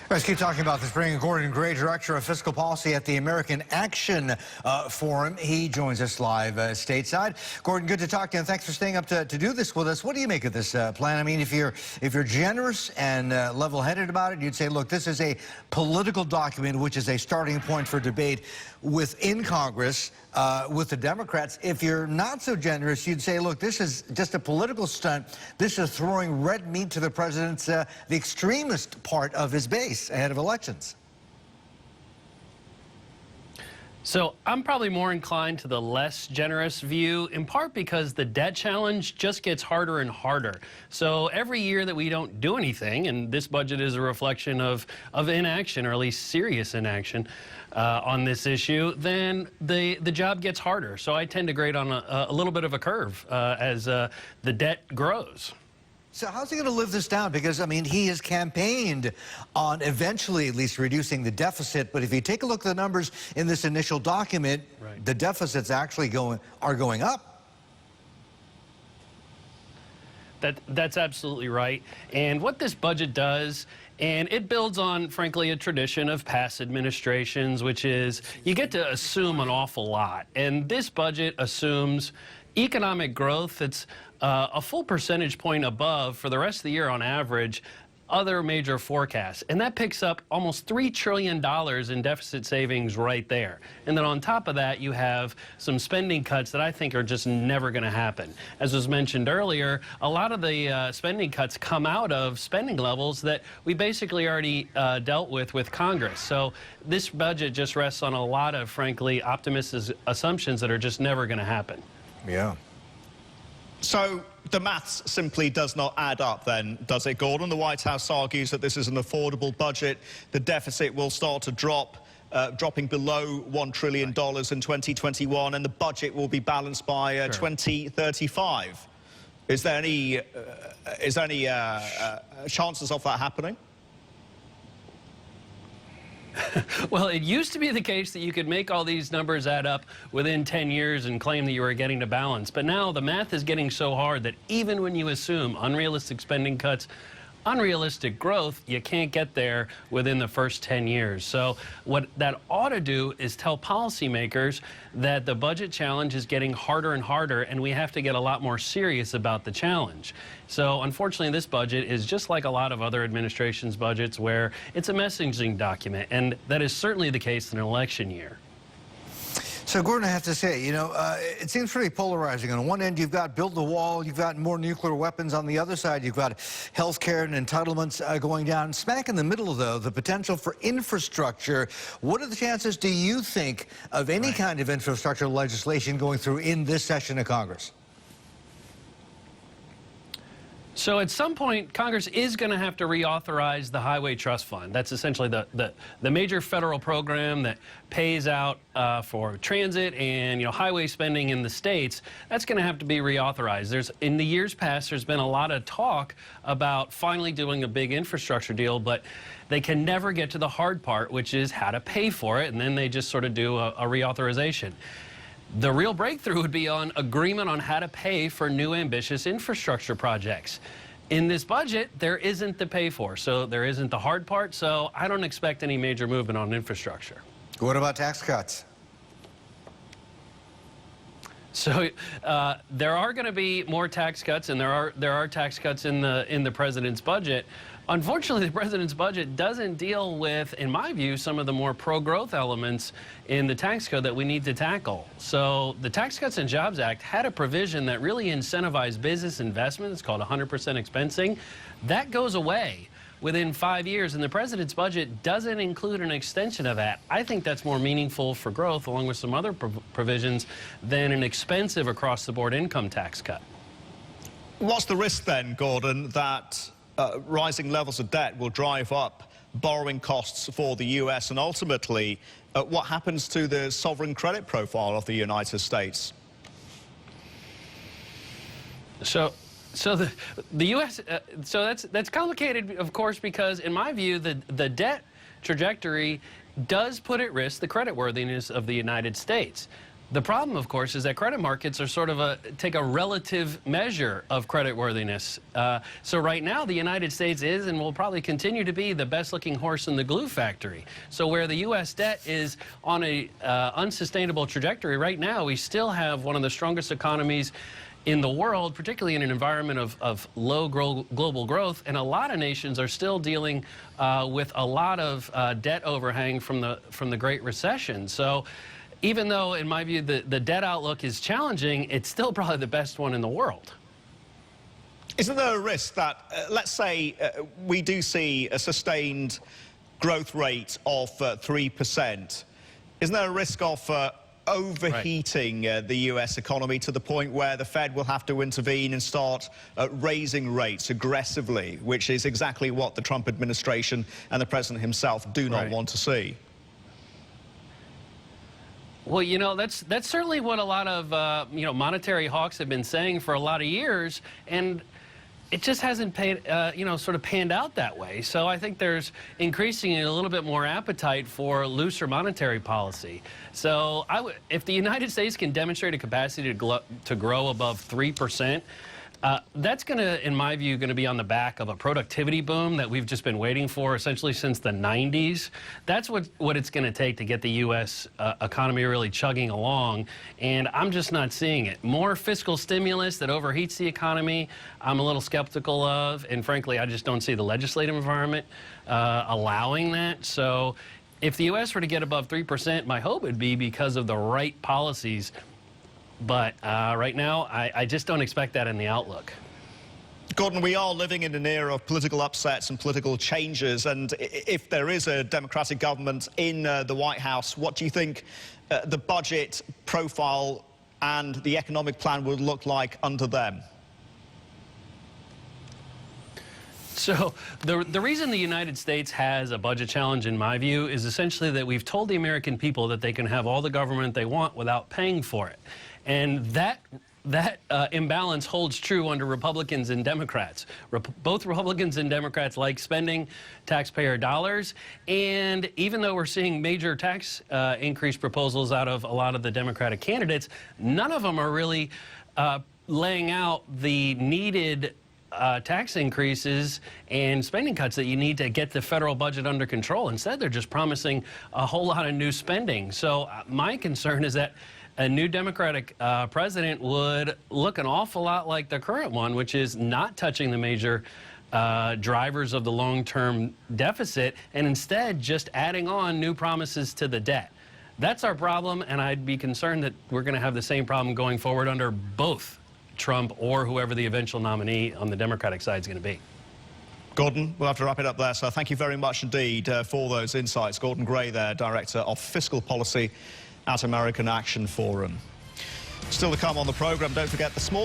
Let's keep talking about this. Bringing Gordon Gray, Director of Fiscal Policy at the American Action Forum. He joins us live stateside. Gordon, good to talk to you, and thanks for staying up to do this with us. What do you make of this plan? I mean, if you're generous and level-headed about it, you'd say, look, this is a political document, which is a starting point for debate within Congress with the Democrats. If you're not so generous, you'd say, look, this is just a political stunt. This is throwing red meat to the president's, the extremist part of his base ahead of elections. So I'm probably more inclined to the less generous view, in part because the debt challenge just gets harder and harder. So every year that we don't do anything, and this budget is a reflection of inaction, or at least serious inaction on this issue, then the job gets harder. So I tend to grade on a little bit of a curve as the debt grows. So how's he going to live this down? Because, I mean, he has campaigned on eventually at least reducing the deficit. But if you take a look at the numbers in this initial document, right, the deficits actually are going up. That's absolutely right. And what this budget does, and it builds on, frankly, a tradition of past administrations, which is you get to assume an awful lot. And this budget assumes economic growth that's a full percentage point above for the rest of the year on average other major forecasts. And that picks up almost $3 trillion in deficit savings right there. And then on top of that, you have some spending cuts that I think are just never going to happen. As was mentioned earlier, a lot of the spending cuts come out of spending levels that we basically already dealt with Congress. So this budget just rests on a lot of, frankly, optimistic assumptions that are just never going to happen. Yeah. So the maths simply does not add up then, does it, Gordon? The White House argues that this is an affordable budget. The deficit will start to drop, dropping below $1 trillion in 2021, and the budget will be balanced by 2035. Is there any chances of that happening? Well, it used to be the case that you could make all these numbers add up within 10 years and claim that you were getting to balance. But now the math is getting so hard that even when you assume unrealistic spending cuts, unrealistic growth, you can't get there within the first 10 years. So what that ought to do is tell policymakers that the budget challenge is getting harder and harder, and we have to get a lot more serious about the challenge. So unfortunately, this budget is just like a lot of other administrations' budgets, where it's a messaging document, and that is certainly the case in an election year. So, Gordon, I have to say, you know, it seems pretty polarizing. On one end, you've got build the wall, you've got more nuclear weapons. On the other side, you've got health care and entitlements going down. Smack in the middle, though, the potential for infrastructure. What are the chances, do you think, of any kind of infrastructure legislation going through in this session of Congress? So at some point, Congress is going to have to reauthorize the Highway Trust Fund. That's essentially the major federal program that pays out for transit and highway spending in the states. That's going to have to be reauthorized. In the years past, there's been a lot of talk about finally doing a big infrastructure deal, but they can never get to the hard part, which is how to pay for it, and then they just sort of do a reauthorization. The real breakthrough would be on agreement on how to pay for new ambitious infrastructure projects. In this budget, there isn't the pay for, so there isn't the hard part, so I don't expect any major movement on infrastructure. What about tax cuts? So there are going to be more tax cuts, and there are tax cuts in the president's budget. Unfortunately, the president's budget doesn't deal with, in my view, some of the more pro-growth elements in the tax code that we need to tackle. So the Tax Cuts and Jobs Act had a provision that really incentivized business investment. It's called 100% expensing. That goes away within 5 years, and the president's budget doesn't include an extension of that. I think that's more meaningful for growth, along with some other provisions, than an expensive across-the-board income tax cut. What's the risk then, Gordon, that rising levels of debt will drive up borrowing costs for the U.S. and ultimately what happens to the sovereign credit profile of the United States? So the U.S. So that's complicated, of course, because in my view, the debt trajectory does put at risk the creditworthiness of the United States. The problem, of course, is that credit markets are sort of take a relative measure of creditworthiness. So right now, the United States is and will probably continue to be the best-looking horse in the glue factory. So where the U.S. debt is on a unsustainable trajectory right now, we still have one of the strongest economies in the world, particularly in an environment of low global growth, and a lot of nations are still dealing with a lot of debt overhang from the Great Recession. So even though, in my view, the debt outlook is challenging, it's still probably the best one in the world. Isn't there a risk that, let's say, we do see a sustained growth rate of 3%? Isn't there a risk of overheating the U.S. economy to the point where the Fed will have to intervene and start raising rates aggressively, which is exactly what the Trump administration and the president himself do not want to see? Well, you know, that's certainly what a lot of monetary hawks have been saying for a lot of years, and it just hasn't sort of panned out that way. So I think there's increasingly a little bit more appetite for looser monetary policy. So if the United States can demonstrate a capacity to grow above 3%, that's going to, in my view, going to be on the back of a productivity boom that we've just been waiting for essentially since the 90s. That's what it's going to take to get the U.S. Economy really chugging along, and I'm just not seeing it. More fiscal stimulus that overheats the economy, I'm a little skeptical of, and frankly, I just don't see the legislative environment allowing that. So if the U.S. were to get above 3%, my hope would be because of the right policies. But right now, I just don't expect that in the outlook. Gordon, we are living in an era of political upsets and political changes, and if there is a Democratic government in the White House, what do you think the budget profile and the economic plan would look like under them? So the reason the United States has a budget challenge, in my view, is essentially that we've told the American people that they can have all the government they want without paying for it. And that imbalance holds true under Republicans and Democrats. Both Republicans and Democrats like spending taxpayer dollars, and even though we're seeing major tax increase proposals out of a lot of the Democratic candidates, none of them are really laying out the needed tax increases and spending cuts that you need to get the federal budget under control. Instead, they're just promising a whole lot of new spending. So my concern is that a new Democratic president would look an awful lot like the current one, which is not touching the major drivers of the long-term deficit, and instead just adding on new promises to the debt. That's our problem, and I'd be concerned that we're going to have the same problem going forward under both Trump or whoever the eventual nominee on the Democratic side is going to be. Gordon, we'll have to wrap it up there, so thank you very much indeed for those insights. Gordon Gray there, Director of Fiscal Policy at American Action Forum. Still to come on the programme, don't forget the small